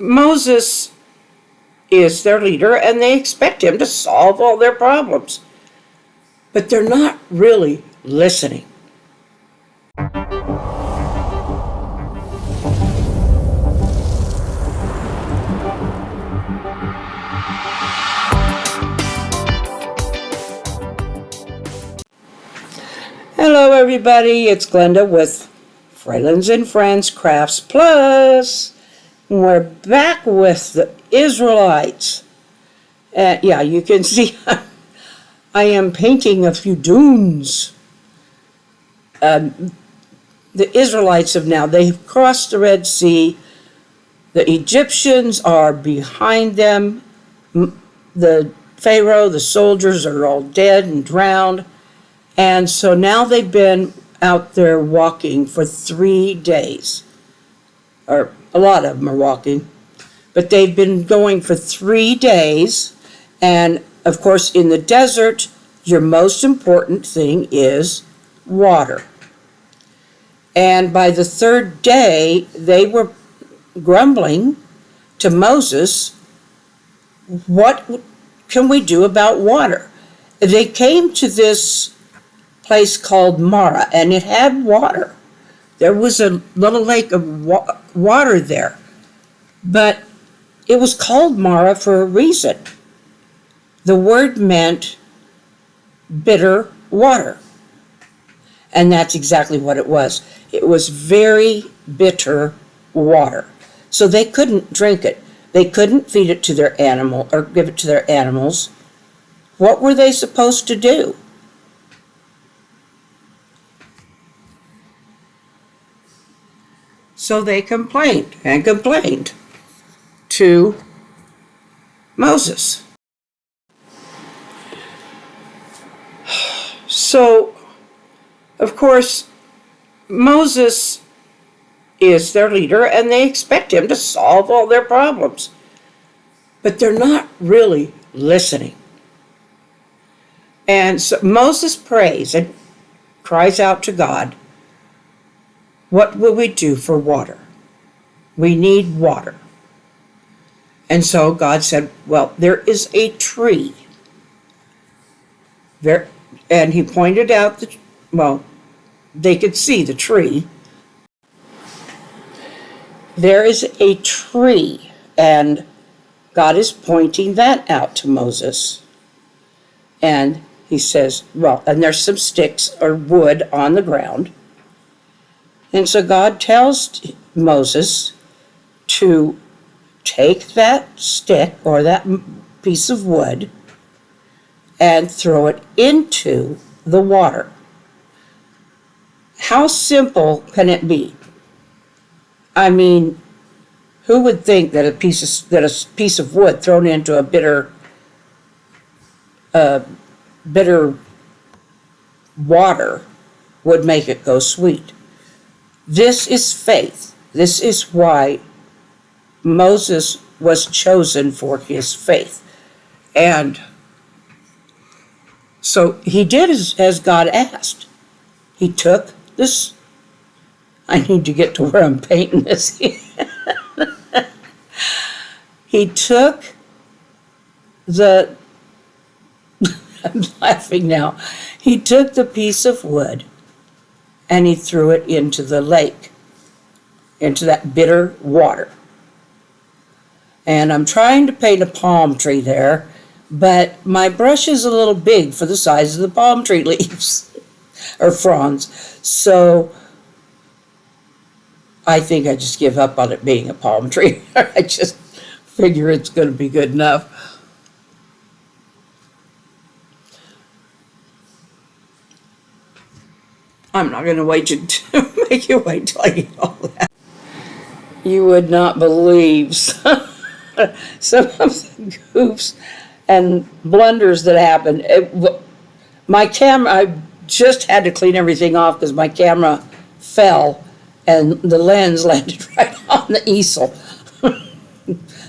Moses is their leader, and they expect him to solve all their problems. But they're not really listening. Hello, everybody. It's Glenda with Fralins and Friends Crafts Plus. We're back with the Israelites. Yeah, you can see I am painting a few dunes. The Israelites they've crossed the Red Sea. The Egyptians are behind them. The Pharaoh, the soldiers are all dead and drowned. And so now they've been out there walking for 3 days. Or a lot of them are walking. But they've been going for 3 days. And, of course, in the desert, your most important thing is water. And by the 3rd day, they were grumbling to Moses, what can we do about water? They came to this place called Mara, and it had water. There was a little lake of water there. But it was called Mara for a reason. The word meant bitter water. And that's exactly what it was. It was very bitter water. So they couldn't drink it. They couldn't feed it to their animal or give it to their animals. What were they supposed to do? So they complained and complained to Moses. So, of course, Moses is their leader, and they expect him to solve all their problems. But they're not really listening. And so Moses prays and cries out to God, what will we do for water? We need water. And so God said, well, there is a tree. There, and he pointed out, they could see the tree. There is a tree, and God is pointing that out to Moses. And he says, and there's some sticks or wood on the ground. And so God tells Moses to take that stick or that piece of wood and throw it into the water. How simple can it be? I mean, who would think that a piece of wood thrown into a bitter water would make it go sweet? This is faith. This is why Moses was chosen for his faith. And so he did as God asked. He took this. I need to get to where I'm painting this. He took I'm laughing now. He took the piece of wood and he threw it into the lake, into that bitter water. And I'm trying to paint a palm tree there, but my brush is a little big for the size of the palm tree leaves, or fronds. So I think I just give up on it being a palm tree. I just figure it's going to be good enough. I'm not going to make you wait till I get all that. You would not believe some of the goofs and blunders that happened. My camera, I just had to clean everything off because my camera fell and the lens landed right on the easel.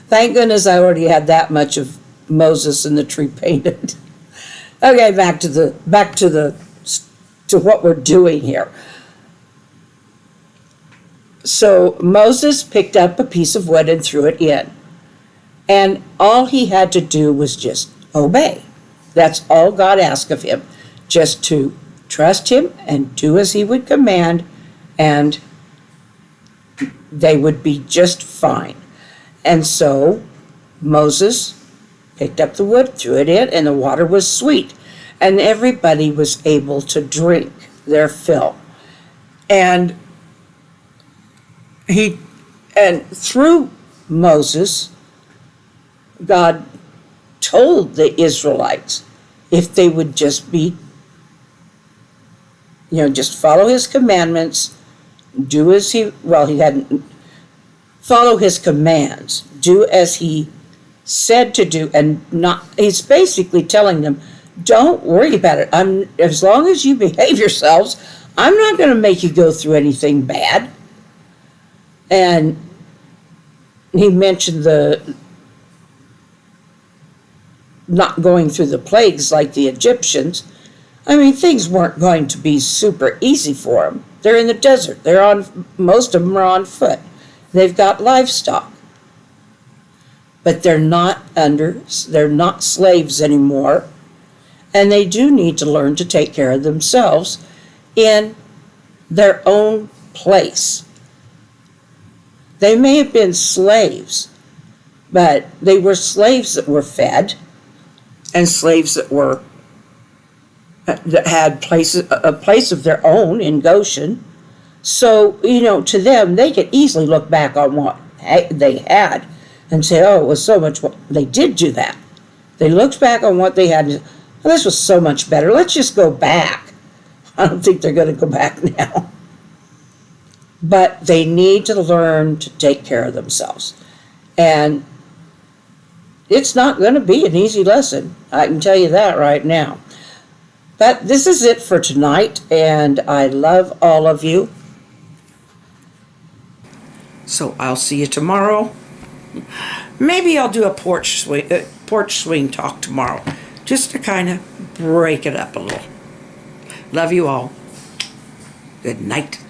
Thank goodness I already had that much of Moses and the tree painted. Okay, back to what we're doing here. So Moses picked up a piece of wood and threw it in. And all he had to do was just obey. That's all God asked of him, just to trust him and do as he would command, and they would be just fine. And so Moses picked up the wood, threw it in, and the water was sweet. And everybody was able to drink their fill. And through Moses, God told the Israelites if they would just be, just follow his commandments, do as he hadn't, follow his commands, do as he said to do, and not, he's basically telling them, don't worry about it. As long as you behave yourselves, I'm not going to make you go through anything bad. And he mentioned the not going through the plagues like the Egyptians. I mean, things weren't going to be super easy for them. They're in the desert. Most of them are on foot. They've got livestock. But they're not slaves anymore. And they do need to learn to take care of themselves in their own place. They may have been slaves, but they were slaves that were fed, and slaves that had a place of their own in Goshen. So, to them, they could easily look back on what they had and say, oh, it was so much. They did do that. They looked back on what they had and said, oh, this was so much better. Let's just go back. I don't think they're going to go back now. But they need to learn to take care of themselves. And it's not going to be an easy lesson. I can tell you that right now. But this is it for tonight, and I love all of you. So I'll see you tomorrow. Maybe I'll do a porch swing talk tomorrow, just to kind of break it up a little. Love you all. Good night.